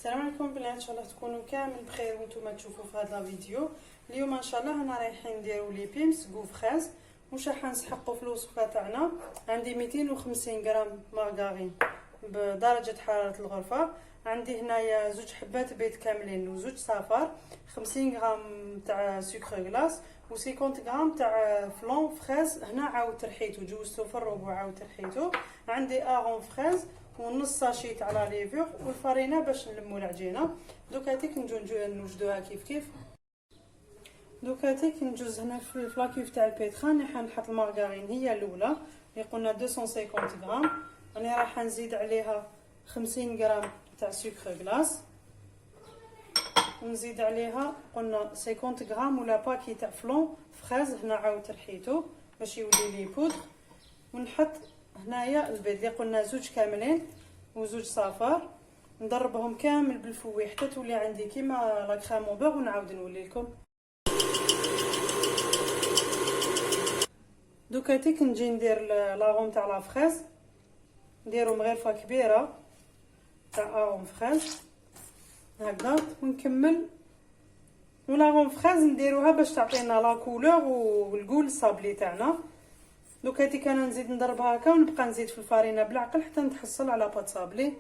السلام عليكم بنات، ان شاء الله تكونوا كامل بخير وانتم تشوفوا في هذا الفيديو. اليوم ان شاء الله هنا رايحين نديروا لي بيمس غوفخاز. واش راح نسحقوا في الوصفه تاعنا؟ عندي 250 غرام مارغارين بدرجه حراره الغرفه، عندي هنايا زوج حبات بيض كاملين وزوج صفار، 50 غرام تاع سكر غلاس و50 غرام تاع فلون فريز. هنا عاود رحيته جوزته في الربع عاود رحيته. عندي اغون فريز ونص ساشي تاع لا ليفور والفرينه باش نلمو العجينه. دوكاتيك نوجدوها كيف دوكاتيك نجوز هنا في الفلاكيف تاع البيتخان. راح نحط المارغرين هي الاولى اللي قلنا 250 غرام، انا راح نزيد عليها 50 غرام تاع سكر غلاس ونزيد عليها قلنا 50 غرام ولا باكي تاع فلون فريز. هنا عاود رحيته باش يولي لي بودر. ونحط هنايا البيض اللي قلنا زوج كاملين وزوج صفار، نضربهم كامل بالفوي حتى تولي عندي كيما لا كريم او بور ونعاود نولي لكم. دوكاتيك نجي ندير لاغوم تاع لا فريز، نديرو مغرفه كبيره تاع اغوم فريز هكذا ونكمل. ولاغوم فريز نديروها باش تعطينا لا كولور والغول صابلي تاعنا. دوكاتيك انا نزيد نضربها هكا ونبقى نزيد في الفرينه بالعقل حتى نتحصل على بات صابلي.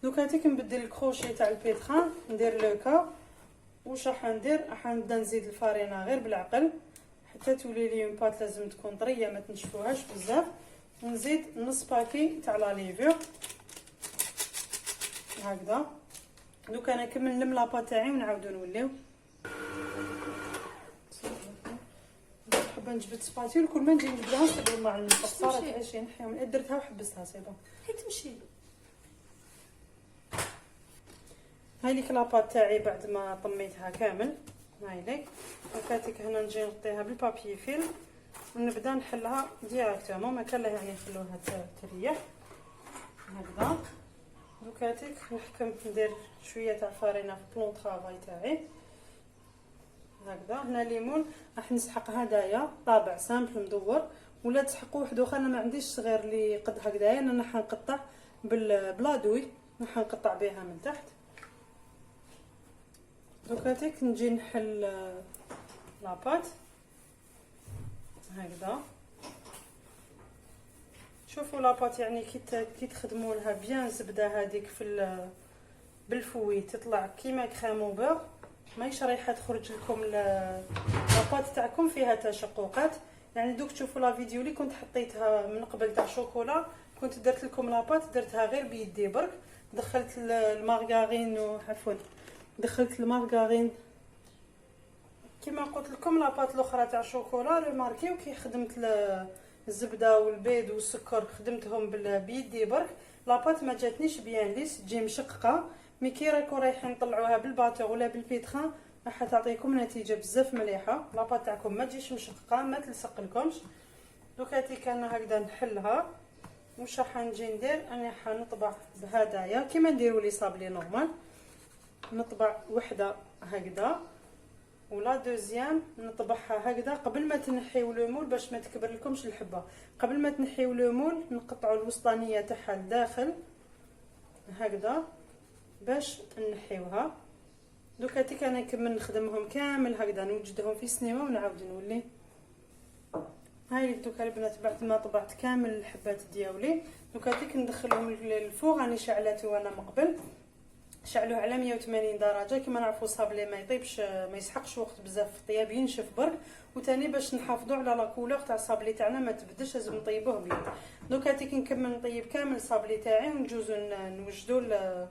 دوكاتيك نبدل الكروشي تاع البيتخان ندير لوكا. واش راح ندير؟ راح نبدا نزيد الفرينه غير بالعقل حتى تولي لي اون بات لازم تكون طريه ما تنشفوهاش بزاف. نزيد نص باكي تاع لا ليفور هكذا. دوك انا نكمل نلم لاباط تاعي ونعاودو نوليو. حابه نجبد سباتيول كل ما نجي نبداها نستعمل مع القصاره تاعي شي نحيهم. درتها وحبستها سي بون هي تمشي. هاي ليك لاباط تاعي بعد ما طميتها كامل. هاي ليك دوكاتيك هنا نجي نغطيها بالبابي فيلم ونبدا نحلها ديريكتومون، ما كان لا يعني نخلوها تريح هكذا. دوكاتيك نحكم ندير شويه تاع فرينه في بلون طرافاي تاعي هكذا. هنا ليمون راح نسحق هدايا طابع سامبل مدور، ولا تسحقوا واحد اخر. انا ما عنديش صغير اللي قد هكذايا، انا راح نقطع بالبلادوي راح نقطع بها من تحت. دوكاتيك نجي نحل لاباط هكذا. شوفوا لاباط يعني كي تخدموا لها بيان الزبده هذيك في بالفوي تطلع كيما كريم او بور، ماهيش رايحه تخرج لكم لاباط تاعكم فيها تشققات. يعني دوك تشوفوا لا فيديو اللي كنت حطيتها من قبل تاع شوكولا، كنت درت لكم لاباط درتها غير بيدي برك. دخلت المارغرين عفوا دخلت المارغرين كما قلت لكم. لاباط الاخرى تاع شوكولا ريماركيو كي خدمت الزبده والبيض والسكر خدمتهم بيدي برك، لاباط ما جاتنيش بيان ليس، تجي مشققه. مي كي راكم رايحين نطلعوها بالباطور ولا بالبيتخان راح تعطيكم نتيجه بزاف مليحه. لاباط تاعكم ما تجيش مشققه ما تلصق لكمش. دوكاتيك انا هكذا نحلها. واش راح نجي ندير؟ انا راح نطبع بهدايا كيما نديروا لي صابلي نورمال. نطبع وحده هكذا ولا دوزيام نطبعها هكذا قبل ما تنحيو لومول باش ما تكبر لكمش الحبه. قبل ما تنحيو لومول نقطعوا الوسطانيه تاعها لداخل هكذا باش نحيوها. دوكاتيك انا نكمل نخدمهم كامل هكذا نوجدهم في سنيمه ونعاود نولي. هاي دوكا البنات بعد ما طبعت كامل الحبات دياولي دوكاتيك ندخلهم للفوغ. راني شعلته وانا مقبل شعلوه على 180 درجه. كما نعرفوا صابلي ما يطيبش ما يسحقش وقت بزاف في الطياب ينشف برك. وثاني باش نحافظوا على لا كولور تاع الصابلي تاعنا ما تبدلش لازم نطيبوه بيد. دوكاتيك نكمل نطيب كامل الصابلي تاعي ونجوزو نوجدوا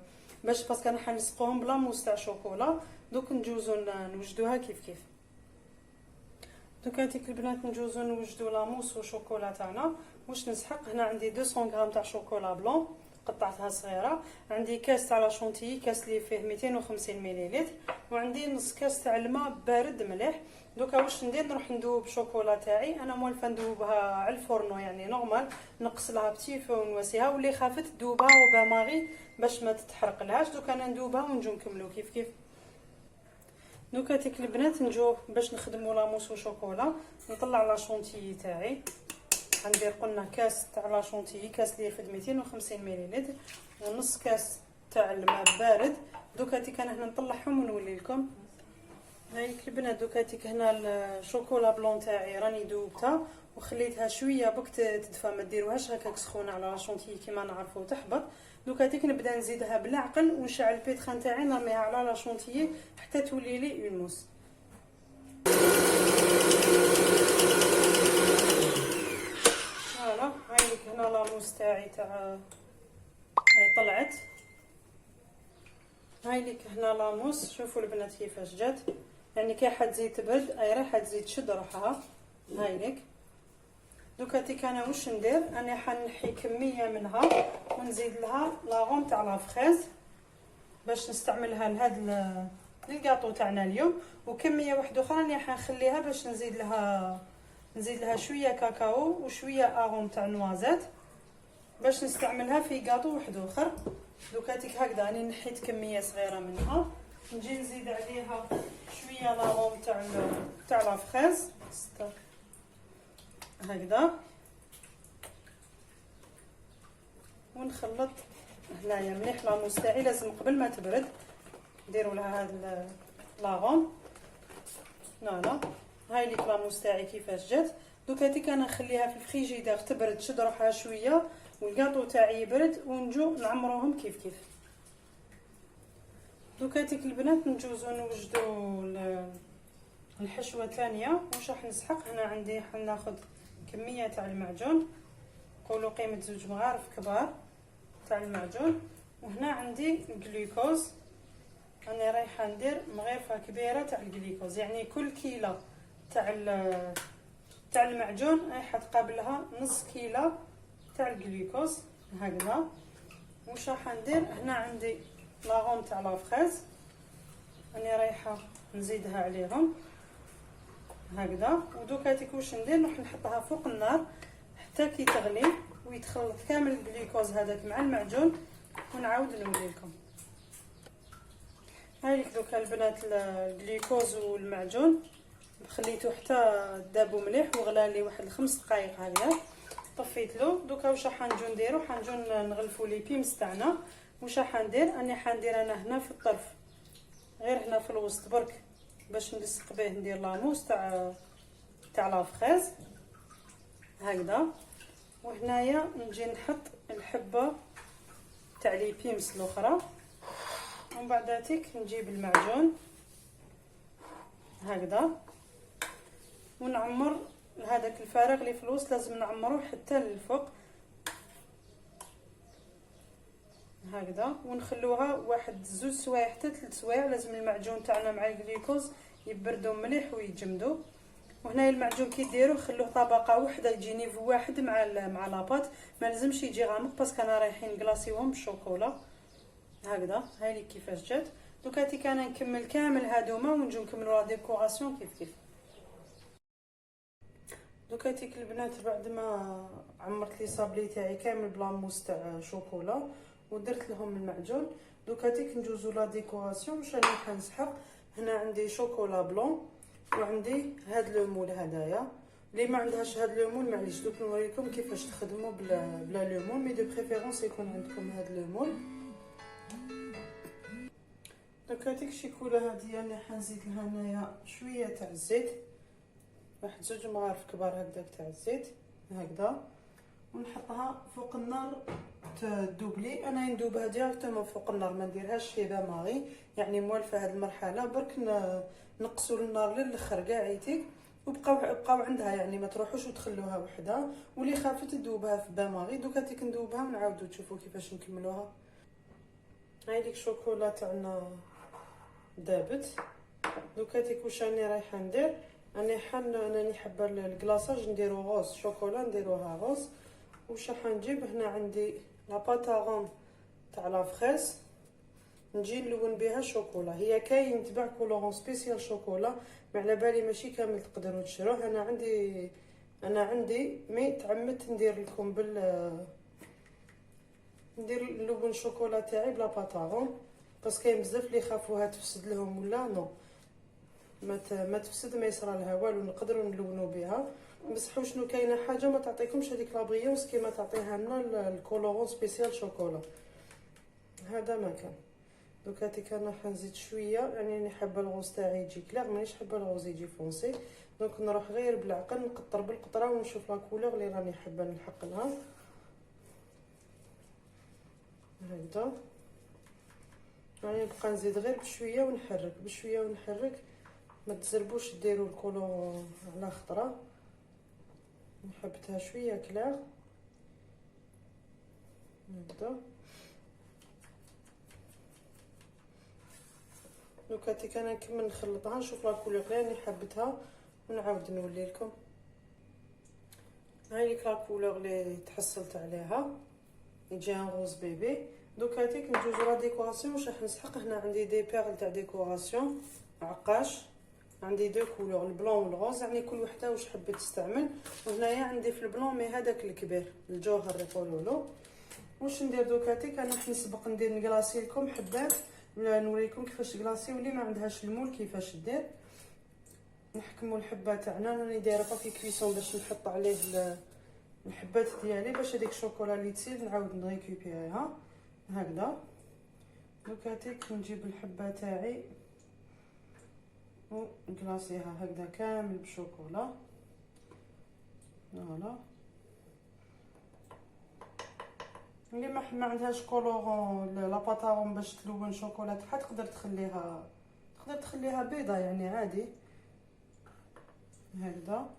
باش باسكو راح نسقوهم بلا موس تاع شوكولا. دوك نجوزو نوجدوها كيف دوكاتيك البنات نجوزو نوجدوا لا موس وشوكولا تاعنا. واش نسحق؟ هنا عندي 200 غرام تاع شوكولا بلون قطعتها صغيره، عندي كاس تاع لا شونتيي كاس اللي فيه 250 مليلتر، وعندي نص كاس تاع الماء بارد مليح. دوكا واش ندير؟ نروح ندوب شوكولا تاعي. انا موالفه ندوبها على الفرن يعني نورمال، نقص لها بتي فو ونواسيها، واللي خافت تدوبها وباماغي باش ما تتحرق لهاش. دوكا انا ندوبها ونجو نكملو كيف. دوكا تيك البنات نجو باش نخدموا لا موس وشوكولا. نطلع لا شونتيي تاعي، غندير قلنا كاس تاع لا شونتيي كاس اللي يرفد 250 مليلتر ونص كاس تاع الماء بارد. دوكاتي كان هنا نطلعهم ونولي لكم. هاي البنات دوكاتي هنا الشوكولا بلون تاعي راني دوبتها وخليتها شويه بك تدفى، ما ديروهاش هكاك سخونه على لاشونتي كيما نعرفوا تحبط. دوكاتي نبدا نزيدها بالعقل ونشعل البيتخان تاعي نرميها على لاشونتي حتى تولي لي اون موس. فوالا هاي لك هنا لاموس تاعي تاع هاي طلعت. هاي لك هنا لاموس، شوفوا البنات كيفاش جات، يعني كي حتزيد تبرد اي راح تزيد تشد روحها. هاي لك دوكاتي انا واش ندير، انا حنحي كميه منها ونزيد لها لاغوم تاع لافريز باش نستعملها لهذا الكاطو تاعنا اليوم، وكميه واحده اخرى راني حنخليها باش نزيد لها شويه كاكاو وشويه اغوم تاع نوازات باش نستعملها في كاطو واحد اخر. دوكاتي هكذا راني نحيت كميه صغيره منها، نجي نزيد عليها شويه لاغوم تاع لافريز هكذا ونخلط هنايا مليح. لاموس تاعي لازم قبل ما تبرد نديروا لها هاد لاغوم. فوالا هاي ليك لاموس تاعي كيفاش جات. دوكاتي انا نخليها في الفريجيدير تبرد تشد روحها شويه والكاطو تاعي يبرد ونجو نعمروهم كيف كيف. دوكاتي البنات نجوزو نوجدوا الحشوه ثانيه. واش راح نسحق هنا عندي حناخذ كميه تاع المعجون، قولوا قيمه 2 مغارف كبار تاع المعجون، وهنا عندي الجلوكوز. انا رايحه ندير مغرفه كبيره تاع الجلوكوز، يعني كل كيلو تاع المعجون رايحه تقابلها نص كيلو تاع الجلوكوز هكذا. واش راح ندير هنا عندي لاغوم تاع لافريز، انا رايحه نزيدها عليهم هكذا. ودوكاتيك واش ندير، نروح نحطها فوق النار حتى كي تغلي ويتخلط كامل الجلوكوز هذاك مع المعجون ونعاود نولي لكم. هاي دوكا البنات الجلوكوز والمعجون خليته حتى دابو مليح وغلى لي واحد 5 دقائق هكذا، طفيت له. دوكا واش راح نجو نديرو، حنجو نغلفوا لي بيمس تاعنا. واش راح ندير، حندير انا هنا في الطرف غير هنا في الوسط برك باش نلصق به، ندير لاموس تاع لافريز هكذا. وهنايا نجي نحط الحبه تاع لي بيمس الاخرى، ومن بعداتك نجيب المعجون هكذا ونعمر هذاك الفراغ اللي في الوسط، لازم نعمروه حتى للفوق هكذا. ونخلوها واحد 2 سوايع حتى 3 سوايع، لازم المعجون تاعنا مع الجلوكوز يبردوا مليح ويجمدوا. وهنا المعجون كي ديروه خلوه طبقه واحده يجي نيفو واحد مع لاباط، ما لازمش يجي غامق باسكو انا رايحين كلاصيوهم بالشوكولا هكذا. هاي لي كيفاش جات. دوكاتي كان نكمل كامل هادوما ونجو نكملوا لا ديكوراسيون كيف كيف. دوكاتي البنات بعد ما عمرت لي صابلي تاعي كامل بلاموس تاع شوكولا ودرت لهم المعجون، دوكاتي نجوزو لا ديكوراسيون. واش راني حنسحق، هنا عندي شوكولا بلون وعندي هاد لو مول هدايا. اللي ما عندهاش هاد لو مول معليش، دوك نوريكم كيفاش تخدموا بلا لو مول، مي دو بريفيرونس يكون عندكم هاد لو مول. دوكاتيك الشيكولا هادي انا حنزيد لها هنايا شويه تاع الزيت، واحد 2 مغارف كبار هكذاك تاع الزيت هكذا، ونحطها فوق النار تذوب لي. انا ندوبها ديريكتومون فوق النار، ما نديرهاش في بان ماغي، يعني موالفه هذه المرحله برك نقصوا النار للاخر كاعيتي، وبقاو عندها، يعني ما تروحوش وتخلوها وحدها. واللي خافت تذوبها في بان ماغي دوكاتيك ندوبها ونعاودو تشوفوا كيفاش نكملوها. هاي ديك الشوكولا تاعنا دابت. دوكاتيك واش راني رايحه ندير، راني حابه الكلاصاج نديرو غوز، شوكولا نديروها غوز. واش راح نجيب، هنا عندي لاباطاغون تاع لافريز نجي نلون بها شوكولا. هي كاين تباع كولورون سبيسيال شوكولا، ما على بالي ماشي كامل تقدروا تشروه. انا عندي مي تعمدت ندير لكم ندير نلون شوكولا تاعي بلا باطاغون، باسكو كاين بزاف اللي يخافوها تفسد لهم ولا نو ما تفسد، ما يصرى لها والو، نقدروا نلونوا بها. بصح شنو كاينه حاجه ما تعطيكمش هذيك لابريونس كيما تعطيها لنا الكولورون سبيسيال شوكولا. هذا ما كان. دوك هاتيك انا حنزيد شويه، يعني راني حابه الغوز تاعي يجي كلير، مانيش حابه الغوز يجي فونسي. دونك نروح غير بالعقل نقطر بالقطره ونشوف لا كولور اللي راني حابه نحق لها. هكذا يعني نبقى نزيد غير بشويه ونحرك بشويه ونحرك، ما تزربوش ديروا الكولور على خضره. حبتها شويه كلير هكذا. دوك هاتيك انا نكمل نخلطها نشوف لا كولور اللي راني حبتها ونعاود نولي لكم. هاي ليك لا كولور اللي تحصلت عليها، يجي ان روز بيبي. دوك هاتيك ندوزو لا ديكوراسيون. واش راح نسحق؟ هنا عندي دي بيرل تاع ديكوراسيون عقاش، عندي دو كولور البلون والغوز، يعني كل وحده واش حبيت تستعمل. وهنايا عندي في البلون مي هذاك الكبير الجوهر يقولوا له. واش ندير دوك هاتيك انا نسبق ندير نكلاصي لكم حبات ولا نوريكم كيفاش كلاصي، واللي ما عندهاش المول كيفاش دير. نحكموا الحبه تاعنا، راني دايره بابي كويسون باش نحط عليه الحبات ديالي باش هذيك الشوكولا اللي تسيل نعاود نريكوبيريها هكذا. دوك هاتيك نجيب الحبه تاعي ونكلاصيها هكذا كامل بشوكولا. فوالا اللي ما عندهاش كولورون لا باتارون باش تلون شوكولا تاعها تقدر تخليها بيضه يعني عادي هكذا.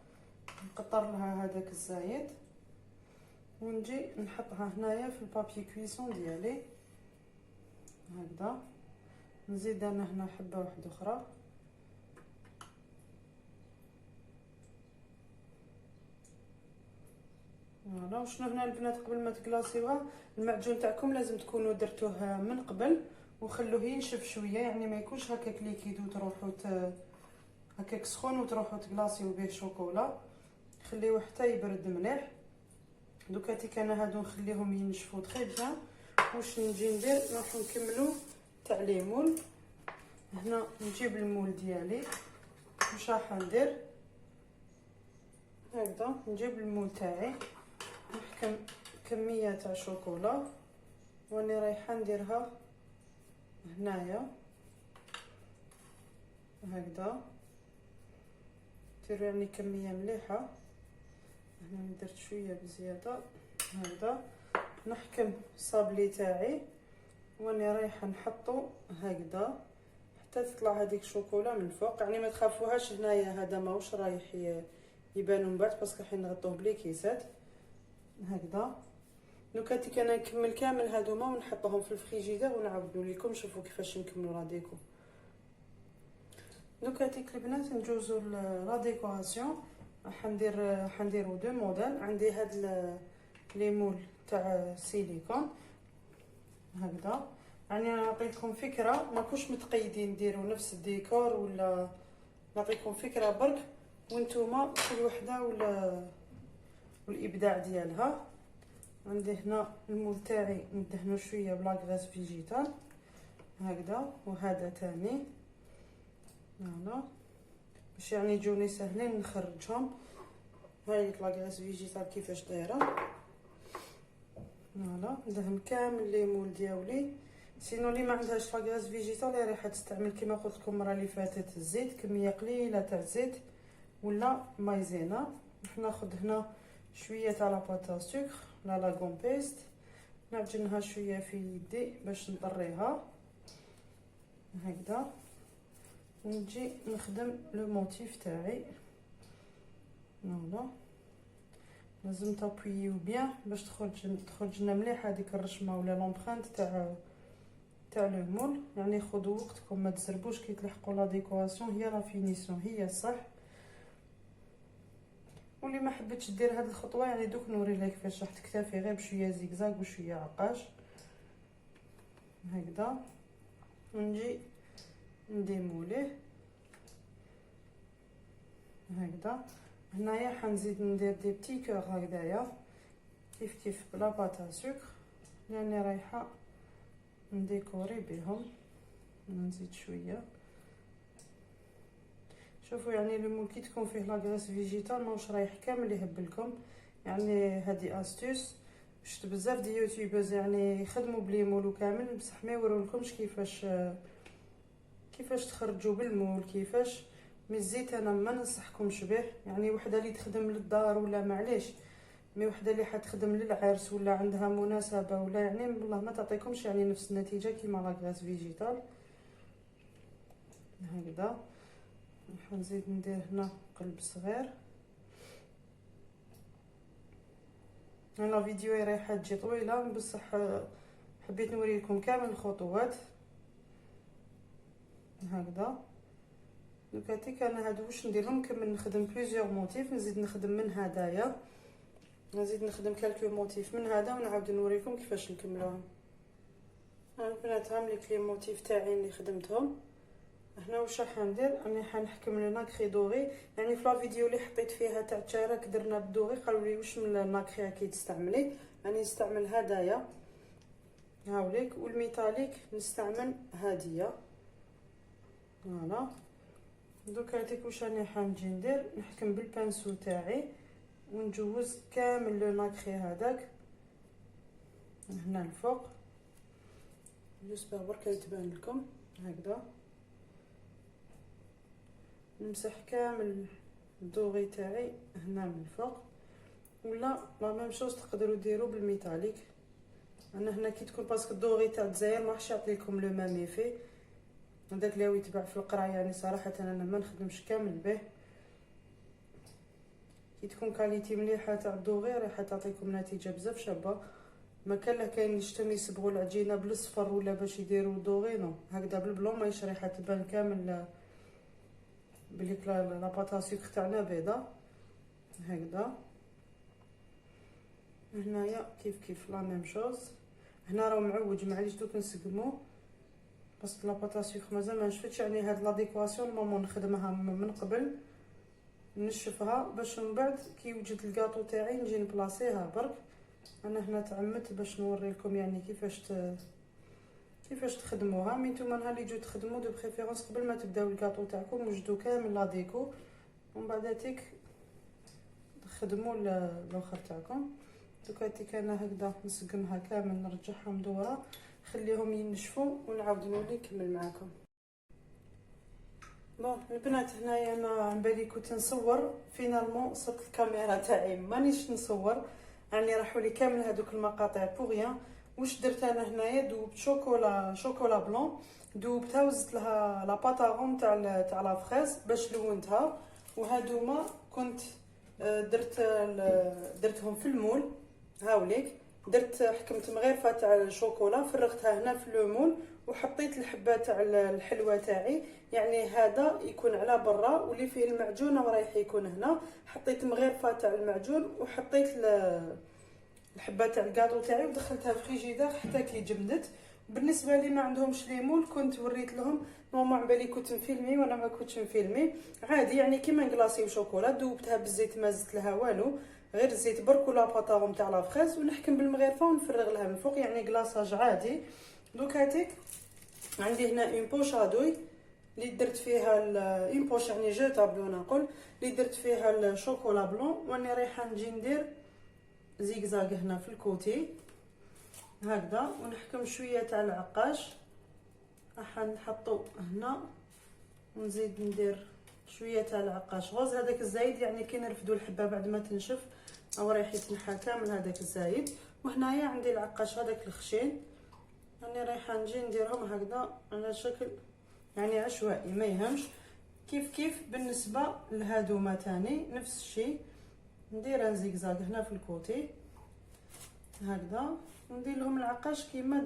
نقطر لها هذاك الزايد ونجي نحطها هنايا في البابي كويسون ديالي هكذا. نزيد انا هنا حبه واحده اخرى. فوالا. وشنو هنا البنات قبل ما تكلاصيوها المعجون تاعكم لازم تكونوا درتوه من قبل وخلوه ينشف شويه، يعني ما يكونش هكاك ليكيد وتروحوا هكاك سخون وتروحوا تكلاصيو به شوكولا. خليوه حتى يبرد مليح. دوك هاتيك انا هادو نخليهم ينشفوا تري بيان. واش نجي ندير؟ نروح نكملوا تاع لي مول. هنا نجيب المول ديالي. واش راح ندير؟ هكذا نجيب المول تاعي نحكم كميه تاع شوكولا واني رايحه نديرها هنايا هكذا. ديروا يعني كميه مليحه. هنا درت شويه بزياده هكذا. نحكم الصابلي تاعي واني رايحه نحطو هكذا حتى تطلع هذيك الشوكولا من الفوق. يعني ما تخافوهاش هنايا هذا ماهوش رايح يبانوا من بعد باسكو حين نغطوه بلي كيسات هكذا. دوك هاتيك انا نكمل كامل هادوما ونحطهم في الفريجيدير ونعاود نوريكم شوفوا كيفاش نكملوا لا ديكو. دوك هاتيك البنات نجوزو لا ديكوراسيون. حنديرو دو موديل. عندي هاد لي مول تاع سيليكون هكذا. يعني انا نعطيكم فكره، ماكوش متقيدين ديروا نفس الديكور ولا نعطيكم فكره برك وانتوما كل وحده والابداع ديالها. عندي هنا المول تاعي ندهنو شويه بلا غريس فيجيتال هكذا، وهذا تاني فوالا باش يعني يجوني سهلين نخرجهم. هاي لا غريس فيجيتال كيفاش دايره فوالا. ندهن كامل لي مول ديالي. سينو اللي ما عندهاش لا غريس فيجيتال راح تستعمل كما قلت لكم المره اللي فاتت الزيت، كميه قليله تاع الزيت ولا مايزينا. ناخذ هنا شويه تاع لاباطا سكر ولا لا غومبيست، نعجنها شويه في يدي باش نطريها هكذا. ونجي نخدم لو موتيف تاعي فوالا. لازم تابويو بيان باش تخرج لنا مليح هذيك الرشمه ولا لومبرانت تاع لو مول. يعني خذوا وقتكم ما تزربوش كي تلحقوا لا ديكوراسيون، هي لا فينيسيون هي الصح. واللي ما حبيتش دير هذه الخطوه يعني دوك نوري لك كيفاش راح تكتفي غير بشويه زيكزاك وشويه عقاش هكذا. ونجي نديموليه هكذا. هنايا حنزيد ندير دي بتي كور هكذايا كيف بلا باتا سكر لاني رايحه نديكوري بهم. نزيد شويه. شوفوا يعني لو مول كي تكون فيه لا غريس فيجيتال ماهوش رايح كامل يهبلكم، يعني هذه استوس شفت بزاف ديال يوتيوبرز يعني يخدموا بليمول كامل بصح ما يورولكمش كيفاش تخرجوا بالمول كيفاش. مي الزيت انا ما ننصحكمش به، يعني وحده اللي تخدم للدار ولا معليش، مي وحده اللي حتخدم للعرس ولا عندها مناسبه ولا يعني والله ما تعطيكمش يعني نفس النتيجه كيما لا غاز فيجيتال. هكذا نزيد ندير هنا قلب صغير. انا فيديو رايحه تجي طويله بصح حبيت نوريكم كامل الخطوات. هكذا دوكاتيك انا هادو واش نديرهم، نكمل نخدم بليزيور موتيف، نزيد نخدم من هدايا، نزيد نخدم كالكو موتيف من هذا ونعاود نوريكم كيفاش نكملوهم. ها البنات هام لي كلي موتيف تاعي اللي خدمتهم. هنا واش راح ندير، راني حنحكم لنا كري دوغي، يعني في لا فيديو اللي حطيت فيها تاع التشارك درنا بالدوغي، قالوا لي واش من الناكري كي تستعملي، راني نستعمل هدايا هاوليك، والميتاليك نستعمل هاديه. فوالا دوكا هاتيك واش راني حنجي ندير، نحكم بالبانسو تاعي ونجوز كامل لو ناكري هذاك هنا الفوق جوست برك يتبان لكم. هكذا نمسح كامل الدوغي تاعي هنا من الفوق، ولا لا ميم شوز تقدروا ديروا بالميتاليك. انا هنا كي تكون باسكو الدوغي تاع الجزائر ما راحش يعطي لكم لو ميم ايفي، هذاك اللي يتباع في القرايه يعني صراحه انا ما نخدمش كامل به. كي تكون كاليتي مليحه تاع الدوغي راح تعطيكم نتيجه بزاف شابه. ما كان له كاين اللي شتم يصبغوا العجينه بالصفر ولا باش يديروا دوغي، نو هكذا بالبلون ما راح تبان كامل بليك لا باطا سكر تاعنا بيضه. هكذا هنايا كيف لا ميم شوز. هنا راه معوج معليش دوك نسقمو باسكو لا باطا سكر مازال ما نشفتش، يعني هاد لا ديكواسيون ماما نخدمها من قبل نشفها باش من بعد كي يوجد الكاطو تاعي نجي نبلاصيها برك. انا هنا تعمدت باش نوري لكم يعني كيفاش تخدموها. مي نتوما نهار اللي تجوا تخدموا دو بريفيرونس قبل ما تبداو الكاطو تاعكم وجدوا كامل لا ديكو، ومن بعد تيك تخدموا الاخر تاعكم. دوكا تيك انا هكذا نسقمها كامل نرجعها مدوره خليهم ينشفوا ونعاود نولي نكمل معكم. بون البنات هنايا انا عن بالي كنت نصور فينالمون صرت الكاميرا تاعي مانيش نصور، يعني راحوا لي كامل هذوك المقاطع بوغيان. واش درت انا هنايا دوبت شوكولا بلون، دوبتها وزدت لها لا باتاغون تاع لا فريز باش لونتها، وهادوما كنت درتهم في المول هاوليك. حكمت مغرفه تاع الشوكولا فرغتها هنا في المول وحطيت الحبه تاع الحلوه تاعي، يعني هذا يكون على برا واللي فيه المعجون ورايح يكون هنا. حطيت مغرفه تاع المعجون وحطيت الحبه تاع الكاطو تاعي ودخلتها في فريجيدير حتى كي جمدت. بالنسبه لي ما عندهمش ليمون كنت وريت لهم، ماما على بالي كنت نفيلمي وانا ما كنتش نفيلمي عادي، يعني كيما نكلاصي وشوكولا دوبتها بالزيت ما زدت لها والو غير الزيت برك ولا باطاغوم تاع لا فريز، ونحكم بالمغرفه ونفرغ لها من فوق يعني كلاصاج عادي. دوك هاتيك عندي هنا اون بوش ادوي اللي درت فيها اون بوش يعني جيتابل نقول اللي درت فيها الشوكولا بلون، واني رايحه نجي ندير زيغزاغ هنا في الكوتي هكذا، ونحكم شويه تاع العقاش راح نحطو هنا، ونزيد ندير شويه تاع العقاش غوز هذاك الزايد، يعني كي نرفدو الحبه بعد ما تنشف او رايح يتنحى كامل هذاك الزايد. وهنايا عندي العقاش هذاك الخشين، راني رايحه نجي نديرهم هكذا على شكل يعني عشوائي ما يهمش. كيف بالنسبه لهادوما تاني نفس الشيء، ندير زيغزاغ هنا في الكوتي هكذا، وندير لهم العقاش كيما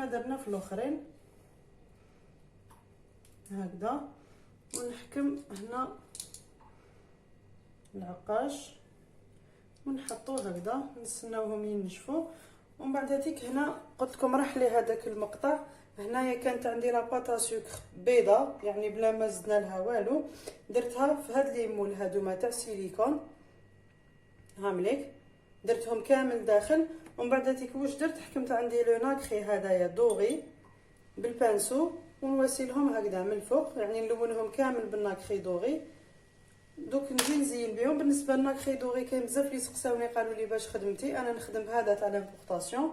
درنا في الاخرين هكذا، ونحكم هنا العقاش ونحطوه هكذا نستناوهم ينشفوا. ومن بعد هذيك هنا قلت لكم راح لي هذاك المقطع، هنايا كانت عندي لا باطا سكر بيضه يعني بلا ما زدنا لها والو، درتها في هاد لي مول هادوما تاع سيليكون هامليك درتهم كامل داخل. ومن بعد هذيك واش درت، حكمت عندي لو ناكري هدايا دوغي بالبانسو ونواسيلهم هكذا من الفوق، يعني نلونهم كامل بالناكري دوغي دوك نجي نزين بهم. بالنسبه لنا كريدوري كاين بزاف اللي سقساوني قالوا لي باش خدمتي، انا نخدم بهذا تاع لامبورطاسيون،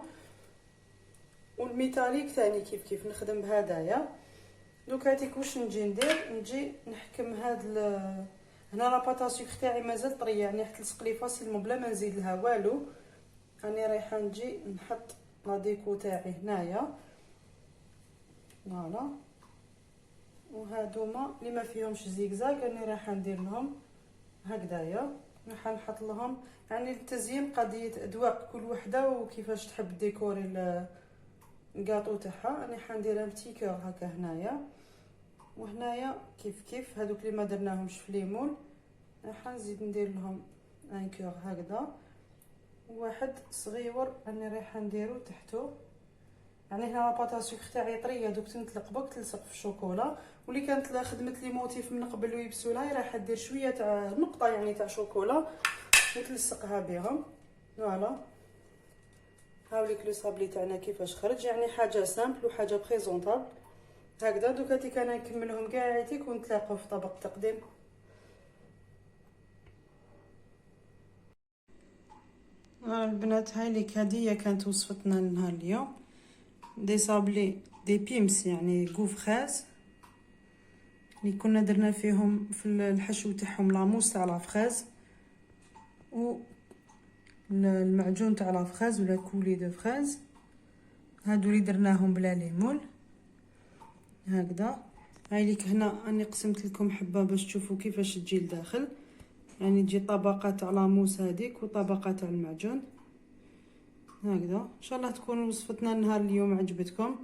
والميتاليك ثاني كيف نخدم بهدايا. دوك هاتيك واش نجي ندير، نجي نحكم هنا لاباطا سكر تاعي مازال طريه، يعني حتى تلصق لي فاسيلمون بلا ما نزيد لها والو. راني رايحه نجي نحط لا ديكو تاعي هنايا فوالا. وهادوما اللي ما فيهمش زيكزاك راني رايحه ندير لهم هكذايا، راح نحط لهم يعني التزيين قضيه اذواق كل وحده وكيفاش تحب ديكوري الكاطو تاعها. راني حندير ان بتي كور هكا هنايا، وهنايا كيف هذوك اللي ما درناهمش في ليمون راح نزيد ندير لهم ان كور هكذا، واحد صغيور راني رايحه نديرو تحتو. يعني هنا لاباطا سكر تاعي طريه دوك تنطلق بك تلصق في الشوكولا، واللي كانت خدمت لي موتيف من قبل ويبسولاي راح دير شويه تاع نقطه يعني تاع شوكولا وتلصقها بهم فوالا. هاوليك لو صابلي تاعنا كيفاش خرج، يعني حاجه سامبل وحاجه بريزونطابل هكذا. دوك هاتيك انا نكملهم كاع هاتيك ونتلاقاو في طبق تقديم. البنات هاي ليك هديه كانت وصفتنا لنهار اليوم، دي صابلي دي بيمس يعني غو فريز اللي كنا درنا فيهم في الحشو تاعهم لاموس تاع لا فريز، و المعجون تاع لا فريز ولا كولي دو فريز، هادو اللي درناهم بلا ليمون هكذا. هاي ليك هنا راني قسمت لكم حبه باش تشوفوا كيفاش تجي لداخل، يعني تجي طبقه تاع لاموس هذيك وطبقه تاع المعجون هكذا. ان شاء الله تكون وصفتنا نهار اليوم عجبتكم.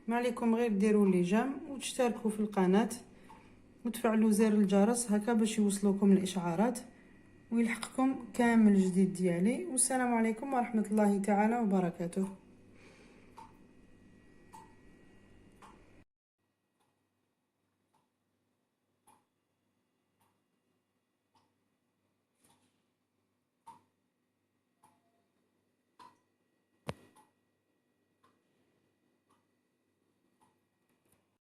ما عليكم غير ديروا لي جيم وتشتركوا في القناه وتفعلوا زر الجرس هكا باش يوصلوكم الاشعارات ويلحقكم كامل جديد ديالي. والسلام عليكم ورحمه الله تعالى وبركاته.